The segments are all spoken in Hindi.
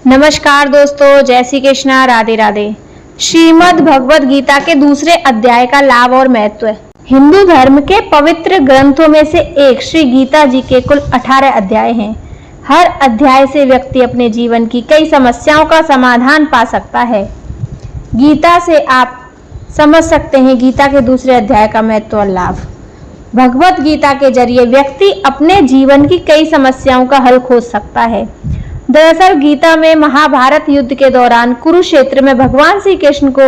नमस्कार दोस्तों, जय श्री कृष्णा, राधे राधे। श्रीमद् भगवद गीता के दूसरे अध्याय का लाभ और महत्व। हिंदू धर्म के पवित्र ग्रंथों में से एक श्री गीता जी के कुल 18 अध्याय हैं। हर अध्याय से व्यक्ति अपने जीवन की कई समस्याओं का समाधान पा सकता है। गीता से आप समझ सकते हैं गीता के दूसरे अध्याय का महत्व और लाभ। भगवद गीता के जरिए व्यक्ति अपने जीवन की कई समस्याओं का हल खोज सकता है। दरअसल गीता में महाभारत युद्ध के दौरान कुरुक्षेत्र में भगवान श्री कृष्ण को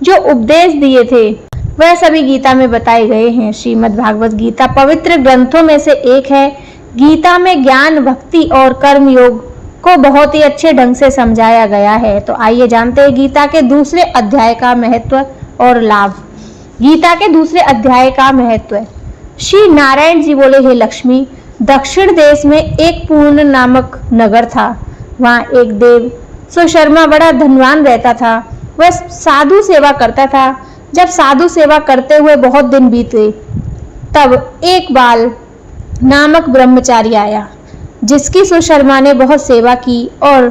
जो उपदेश दिए थे वह सभी गीता में बताए गए हैं। श्रीमद् भागवत गीता पवित्र ग्रंथों में से एक है। गीता में ज्ञान, भक्ति और कर्म योग को बहुत ही अच्छे ढंग से समझाया गया है। तो आइए जानते हैं गीता के दूसरे अध्याय का महत्व और लाभ। गीता के दूसरे अध्याय का महत्व। श्री नारायण जी बोले, हे लक्ष्मी, दक्षिण देश में एक पूर्ण नामक नगर था। वहाँ एक देव सुशर्मा बड़ा धनवान रहता था। वह साधु सेवा करता था। जब साधु सेवा करते हुए बहुत दिन बीते तब एक बाल नामक ब्रह्मचारी आया, जिसकी सुशर्मा ने बहुत सेवा की और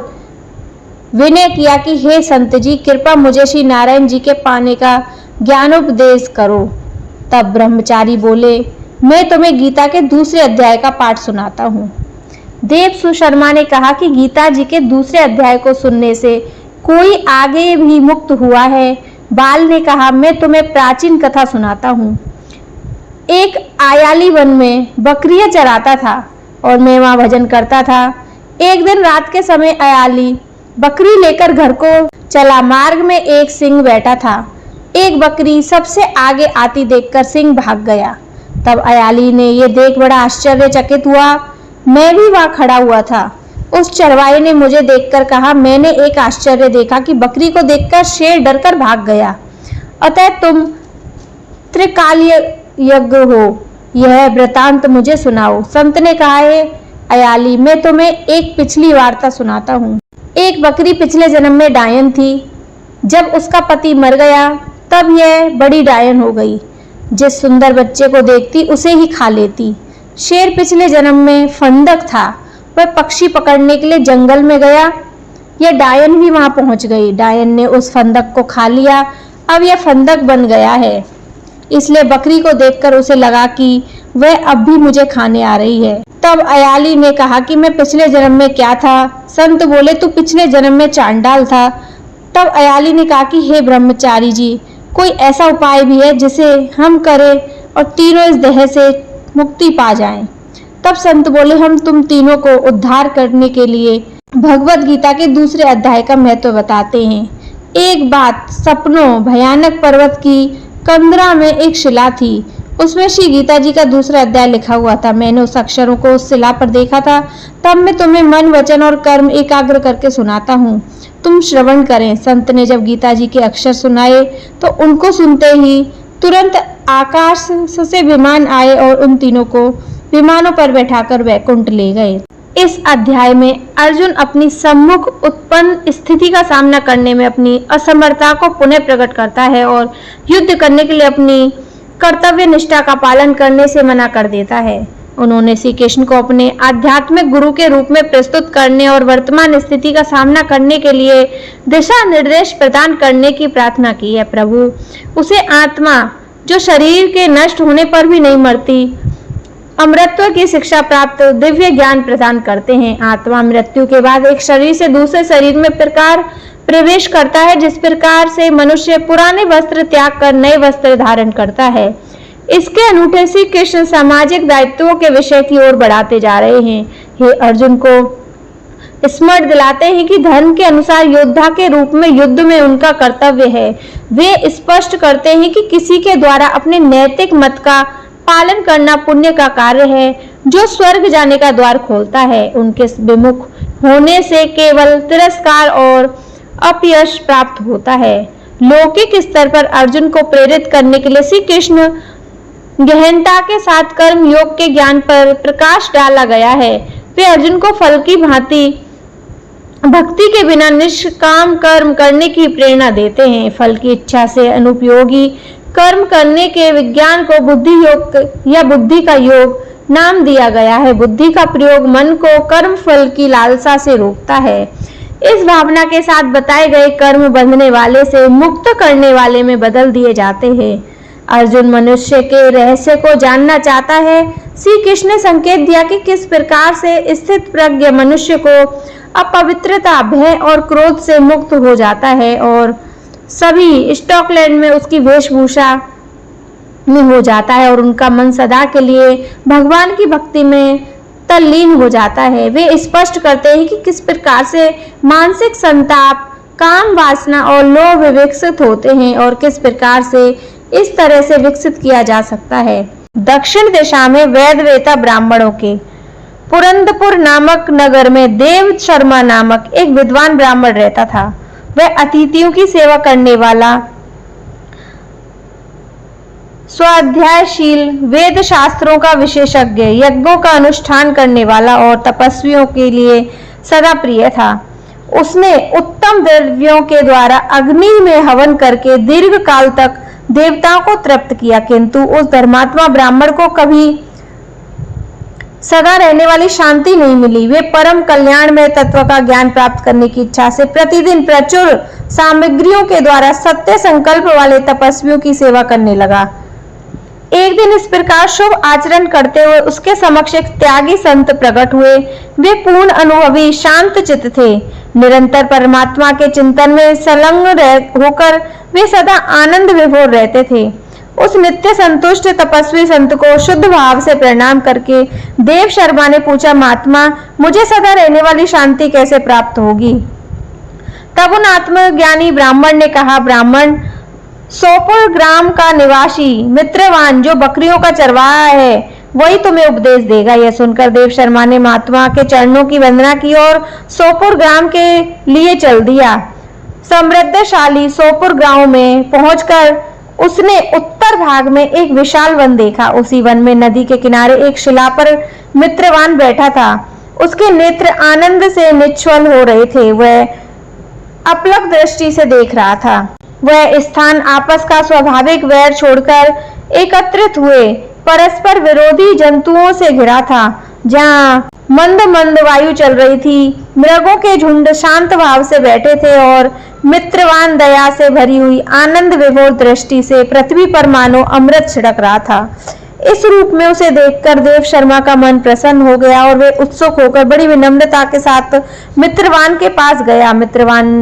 विनय किया कि हे संत जी, कृपा मुझे श्री नारायण जी के पाने का ज्ञानोपदेश करो। तब ब्रह्मचारी बोले, मैं तुम्हें गीता के दूसरे अध्याय का पाठ सुनाता हूँ। देव सुशर्मा ने कहा कि गीता जी के दूसरे अध्याय को सुनने से कोई आगे भी मुक्त हुआ है। बाल ने कहा, मैं तुम्हें प्राचीन कथा सुनाता हूँ। एक आयाली वन में बकरियां चराता था और मैं वहाँ भजन करता था। एक दिन रात के समय आयाली बकरी लेकर घर को चला। मार्ग में एक सिंह बैठा था। एक बकरी सबसे आगे आती देखकर सिंह भाग गया। तब आयाली ने ये देख बड़ा आश्चर्यचकित हुआ। मैं भी वहाँ खड़ा हुआ था। उस चरवाहे ने मुझे देखकर कहा, मैंने एक आश्चर्य देखा कि बकरी को देखकर शेर डरकर भाग गया। अतः तुम त्रिकालीय यज्ञ हो, यह वृतांत मुझे सुनाओ। संत ने कहा, है आयाली, मैं तुम्हें एक पिछली वार्ता सुनाता हूँ। एक बकरी पिछले जन्म में डायन थी। जब उसका पति मर गया तब यह बड़ी डायन हो गई। जिस सुंदर बच्चे को देखती उसे ही खा लेती। शेर पिछले जन्म में फंदक था। वह पक्षी पकड़ने के लिए जंगल में गया। यह डायन भी वहां पहुंच गई। डायन ने उस फंदक को खा लिया। अब यह फंदक बन गया है। इसलिए बकरी को देखकर उसे लगा कि वह अब भी मुझे खाने आ रही है। तब आयाली ने कहा कि मैं पिछले जन्म में क्या था? संत बोले, तू पिछले जन्म में चांडाल था। तब आयाली ने कहा कि हे ब्रह्मचारी जी, कोई ऐसा उपाय भी है जिसे हम करें और तीनों इस देह से मुक्ति पा जाएं। तब संत बोले, हम तुम तीनों को उद्धार करने के लिए भगवद गीता के दूसरे अध्याय का महत्व बताते हैं। एक बात, सपनों भयानक पर्वत की कंदरा में एक शिला थी। उसमें श्री गीता जी का दूसरा अध्याय लिखा हुआ था। मैंने उस अक्षरों को उस शिला पर देखा था। तब मैं तुम्हें मन, वचन और कर्म एकाग्र करके सुनाता हूँ, तुम श्रवण करें। संत ने जब गीता जी के अक्षर सुनाए तो उनको सुनते ही तुरंत आकाश से विमान आए और उन तीनों को विमानों पर बैठाकर वैकुंठ ले गए। इस अध्याय में अर्जुन अपनी सम्मुख उत्पन्न स्थिति का सामना करने में अपनी असमर्थता को पुनः प्रकट करता है और युद्ध करने के लिए अपनी कर्तव्य निष्ठा का पालन करने से मना कर देता है। उन्होंने श्री कृष्ण को अपने आध्यात्मिक गुरु के रूप में प्रस्तुत करने और वर्तमान स्थिति का सामना करने के लिए दिशा निर्देश प्रदान करने की प्रार्थना की है। प्रभु उसे आत्मा जो शरीर के नष्ट होने पर भी नहीं मरती, अमरत्व की शिक्षा प्राप्त दिव्य ज्ञान प्रदान करते हैं। आत्मा मृत्यु के बाद एक शरीर से दूसरे शरीर में प्रकार प्रवेश करता है, जिस प्रकार से मनुष्य पुराने वस्त्र त्याग कर नए वस्त्र धारण करता है। इसके अनूठे श्री कृष्ण सामाजिक दायित्वों के विषय की ओर बढ़ाते जा रहे हैं। हे अर्जुन को स्मरण दिलाते हैं कि धर्म के अनुसार योद्धा के रूप में युद्ध में उनका कर्तव्य है। वे स्पष्ट करते हैं कि किसी के द्वारा अपने नैतिक मत का पालन करना पुण्य का कार्य है, जो स्वर्ग जाने का द्वार खोलता है। उनके विमुख होने से केवल तिरस्कार और अपयश प्राप्त होता है। लौकिक स्तर पर अर्जुन को प्रेरित करने के लिए श्री कृष्ण गहनता के साथ कर्म योग के ज्ञान पर प्रकाश डाला गया है। वे अर्जुन को फल की भांति भक्ति के बिना निष्काम कर्म करने की प्रेरणा देते हैं। फल की इच्छा से अनुपयोगी कर्म करने के विज्ञान को बुद्धि योग या बुद्धि का योग नाम दिया गया है। बुद्धि का प्रयोग मन को कर्म फल की लालसा से रोकता है। इस भावना के साथ बताए गए कर्म बंधने वाले से मुक्त करने वाले में बदल दिए जाते हैं। अर्जुन मनुष्य के रहस्य को जानना चाहता है। श्री कृष्ण ने संकेत दिया कि किस प्रकार से स्थित प्रज्ञ मनुष्य को अपवित्रता, भय और क्रोध से मुक्त हो जाता है और सभी स्टॉकलैंड में उसकी वेशभूषा में हो जाता है और उनका मन सदा के लिए भगवान की भक्ति में तल्लीन हो जाता है। वे स्पष्ट करते हैं कि किस प्रकार से मानसिक संताप, काम वासना और लोभ विकसित होते हैं और किस प्रकार से इस तरह से विकसित किया जा सकता है। दक्षिण दिशा में वेदवेता ब्राह्मणों के पुरंदपुर नामक नगर में देव शर्मा नामक एक विद्वान ब्राह्मण रहता था। वह अतिथियों की सेवा करने वाला, स्वाध्यायशील, वेद शास्त्रों का विशेषज्ञ, यज्ञों का अनुष्ठान करने वाला और तपस्वियों के लिए सदा प्रिय था। उसने उत्तम द्रव्यों के द्वारा अग्नि में हवन करके दीर्घ काल तक देवताओं को तृप्त किया, किंतु उस धर्मात्मा ब्राह्मण को कभी सदा रहने वाली शांति नहीं मिली। वे परम कल्याणमय तत्व का ज्ञान प्राप्त करने की इच्छा से प्रतिदिन प्रचुर सामग्रियों के द्वारा सत्य संकल्प वाले तपस्वियों की सेवा करने लगा। एक दिन इस प्रकार शुभ आचरण करते हुए उसके समक्ष एक त्यागी संत प्रकट हुए। वे पूर्ण अनुभवी, शांत चित्त थे। निरंतर परमात्मा के चिंतन में संलग्न होकर वे सदा आनंद विभोर रहते थे। उस नित्य संतुष्ट तपस्वी संत को शुद्ध भाव से प्रणाम करके देव शर्मा ने पूछा, महात्मा, मुझे सदा रहने वाली शांति कैसे प्राप्त होगी? तब उन आत्मज्ञानी ब्राह्मण ने कहा, ब्राह्मण, सोपुर ग्राम का निवासी मित्रवान जो बकरियों का चरवाहा है वही तुम्हें उपदेश देगा। यह सुनकर देव शर्मा ने महात्मा के चरणों की वंदना की और सोपुर ग्राम के लिए चल दिया। समृद्धशाली सोपुर गांव में पहुंचकर उसने उत्तर भाग में एक विशाल वन देखा। उसी वन में नदी के किनारे एक शिला पर मित्रवान बैठा था। उसके नेत्र आनंद से निश्चल हो रहे थे। वह अपलक दृष्टि से देख रहा था। वह स्थान आपस का स्वाभाविक वैर छोड़कर एकत्रित हुए परस्पर विरोधी जंतुओं से घिरा था। जहाँ मंद मंद वायु चल रही थी, मृगों के झुंड शांत भाव से बैठे थे और मित्रवान दया से भरी हुई आनंद विभोर दृष्टि से पृथ्वी पर मानो अमृत छिड़क रहा था। इस रूप में उसे देखकर देव शर्मा का मन प्रसन्न हो गया और वे उत्सुक होकर बड़ी विनम्रता के साथ मित्रवान के पास गया। मित्रवान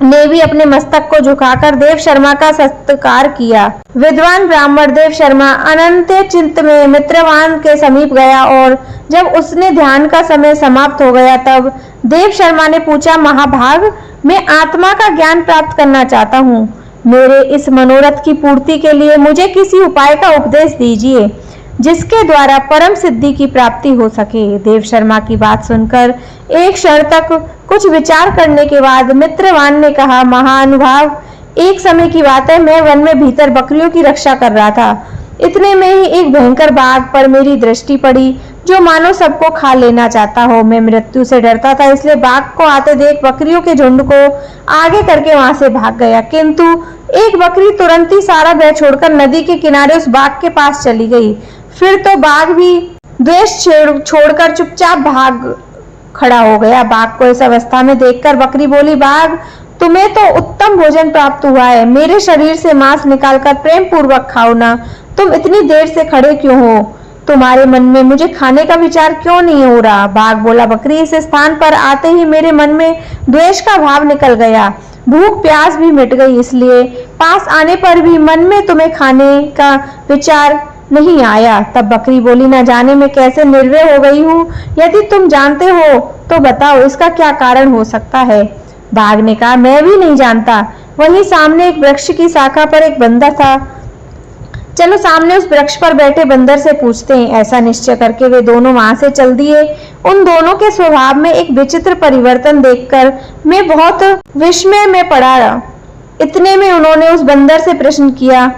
ने भी अपने मस्तक को झुकाकर देव शर्मा का सत्कार किया। विद्वान ब्राह्मण देव शर्मा अनंत चिंत में मित्रवान के समीप गया और जब उसने ध्यान का समय समाप्त हो गया तब देव शर्मा ने पूछा, महाभाग, मैं आत्मा का ज्ञान प्राप्त करना चाहता हूँ। मेरे इस मनोरथ की पूर्ति के लिए मुझे किसी उपाय का उपदेश दीजिए जिसके द्वारा परम सिद्धि की प्राप्ति हो सके। देव शर्मा की बात सुनकर एक क्षण तक कुछ विचार करने के बाद मित्रवान ने कहा, महानुभाव, एक समय की बात है, मैं वन में भीतर बकरियों की रक्षा कर रहा था। इतने में ही एक भयंकर बाघ पर मेरी दृष्टि पड़ी जो मानो सबको खा लेना चाहता हो। मैं मृत्यु से डरता था, इसलिए बाघ को आते देख बकरियों के झुंड को आगे करके वहां से भाग गया, किंतु एक बकरी तुरंत ही सारा भय छोड़कर नदी के किनारे उस बाघ के पास चली गई। फिर तो बाघ भी द्वेष छोड़कर चुपचाप भाग खड़ा हो गया। बाघ को इस अवस्था में देखकर बकरी बोली, बाघ, तुम्हें तो उत्तम भोजन प्राप्त हुआ है, मेरे शरीर से मांस निकालकर प्रेम पूर्वक खाओ ना। तुम इतनी देर से खड़े क्यों हो? तुम्हारे मन में मुझे खाने का विचार क्यों नहीं हो रहा? बाघ बोला, बकरी, इस स्थान पर आते ही मेरे मन में द्वेष का भाव निकल गया, भूख प्यास भी मिट गई, इसलिए पास आने पर भी मन में तुम्हें खाने का विचार नहीं आया। तब बकरी बोली, न जाने मैं कैसे निर्भय हो गई हूँ, यदि तुम जानते हो तो बताओ, इसका क्या कारण हो सकता है? बाघ ने कहा, मैं भी नहीं जानता। वहीं सामने एक वृक्ष की शाखा पर एक बंदर था, चलो सामने उस वृक्ष पर बैठे बंदर से पूछते हैं। ऐसा निश्चय करके वे दोनों वहां से चल दिए। उन दोनों के स्वभाव में एक विचित्र परिवर्तन देखकर मैं बहुत विस्मय में पड़ा। इतने में उन्होंने उस बंदर से प्रश्न किया।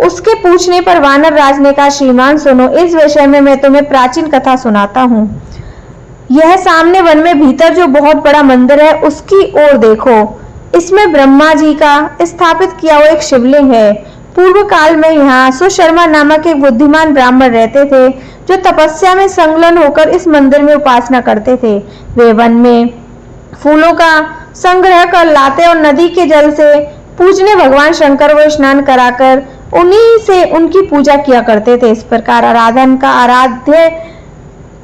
उसके पूछने पर वानर राज ने कहा, श्रीमान सुनो, इस विषय में मैं तुम्हें प्राचीन कथा सुनाता हूँ। यह सामने वन में भीतर जो बहुत बड़ा मंदिर है उसकी ओर देखो। इसमें ब्रह्मा जी का स्थापित किया हुआ एक शिवलिंग है। पूर्व काल में यहाँ सुशर्मा नामक एक बुद्धिमान ब्राह्मण रहते थे जो तपस्या में संलग्न होकर इस मंदिर में उपासना करते थे। वे वन में फूलों का संग्रह कर लाते और नदी के जल से पूजने भगवान शंकर को स्नान कराकर उन्हीं से उनकी पूजा किया करते थे। इस प्रकार आराधन का आराध्य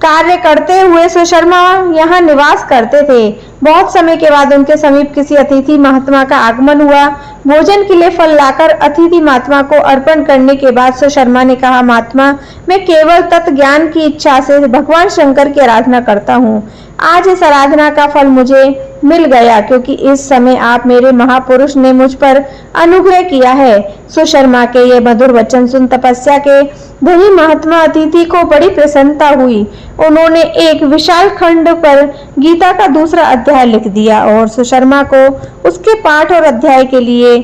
कार्य करते हुए सुशर्मा यहाँ निवास करते थे। बहुत समय के बाद उनके समीप किसी अतिथि महात्मा का आगमन हुआ। भोजन के लिए फल लाकर अतिथि महात्मा को अर्पण करने के बाद सुशर्मा ने कहा, महात्मा, मैं केवल तत्व ज्ञान की इच्छा से भगवान शंकर की आराधना करता हूँ। आज इस आराधना का फल मुझे मिल गया, क्योंकि इस समय आप मेरे महापुरुष ने मुझ पर अनुग्रह किया है। सुशर्मा के ये मधुर वचन सुन तपस्या के धनी महात्मा अतिथि को बड़ी प्रसन्नता हुई। उन्होंने एक विशाल खंड पर गीता का दूसरा अध्याय लिख दिया और सुशर्मा को उसके पाठ और अध्याय के लिए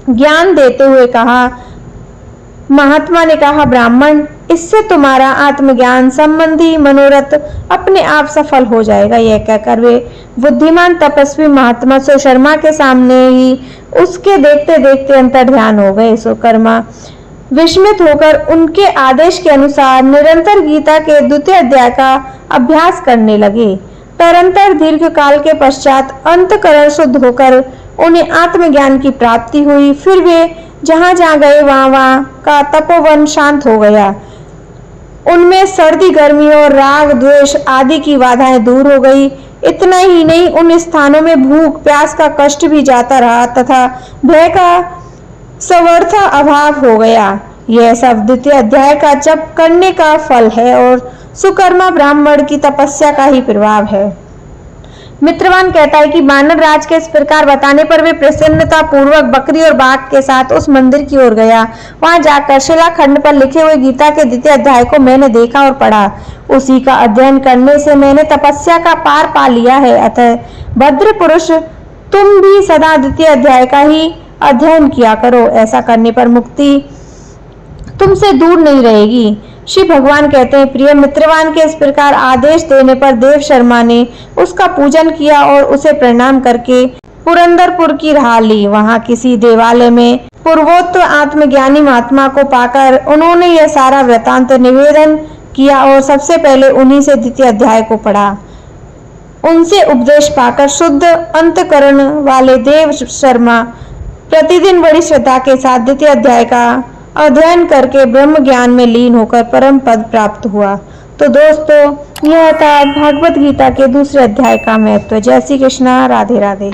ज्ञान देते हुए कहा। महात्मा ने कहा, ब्राह्मण, इससे तुम्हारा आत्मज्ञान संबंधी मनोरथ अपने आप सफल हो जाएगा। यह कहकर वे बुद्धिमान तपस्वी महात्मा सुशर्मा के सामने ही उसके देखते देखते अंतर्ध्यान हो गए। सुशर्मा विस्मित होकर उनके आदेश के अनुसार निरंतर गीता के द्वितीय अध्याय का अभ्यास करने लगे। तरंतर दीर्घ काल के पश्चात अंतःकरण शुद्ध होकर उन्हें आत्मज्ञान की प्राप्ति हुई। फिर वे जहां जहां गए वहां का तपोवन शांत हो गया। उनमें सर्दी, गर्मी और राग, द्वेष आदि की बाधाएं दूर हो गई। इतना ही नहीं, उन स्थानों में भूख प्यास का कष्ट भी जाता रहा तथा भय का सर्वथा अभाव हो गया। यह सब द्वितीय अध्याय का जप करने का फल है और सुकर्मा ब्राह्मण की तपस्या का ही प्रभाव है। मित्रवान कहता है कि वानर राज के इस प्रकार बताने पर वे प्रसन्नता पूर्वक बकरी और बाघ के साथ उस मंदिर की ओर गया। वहां जाकर शिलाखंड पर लिखे हुए गीता के द्वितीय अध्याय को मैंने देखा और पढ़ा। उसी का अध्ययन करने से मैंने तपस्या का पार पा लिया है। अतः भद्र पुरुष, तुम भी सदा द्वितीय अध्याय का ही अध्ययन किया करो। ऐसा करने पर मुक्ति तुमसे दूर नहीं रहेगी। श्री भगवान कहते हैं, प्रिय मित्रवान के इस प्रकार आदेश देने पर देव शर्मा ने उसका पूजन किया और उसे प्रणाम करके पुरंदरपुर की राह ली। वहां किसी देवालय में पूर्वोत्तर आत्मज्ञानी महात्मा को पाकर उन्होंने यह सारा वृतांत निवेदन किया और सबसे पहले उन्हीं से द्वितीय अध्याय को पढ़ा। उनसे उपदेश पाकर शुद्ध अंतकरण वाले देव शर्मा प्रतिदिन बड़ी श्रद्धा के साथ द्वितीय अध्याय का अध्ययन करके ब्रह्म ज्ञान में लीन होकर परम पद प्राप्त हुआ। तो दोस्तों, यह था भागवत गीता के दूसरे अध्याय का महत्व। जय श्री कृष्णा, राधे राधे।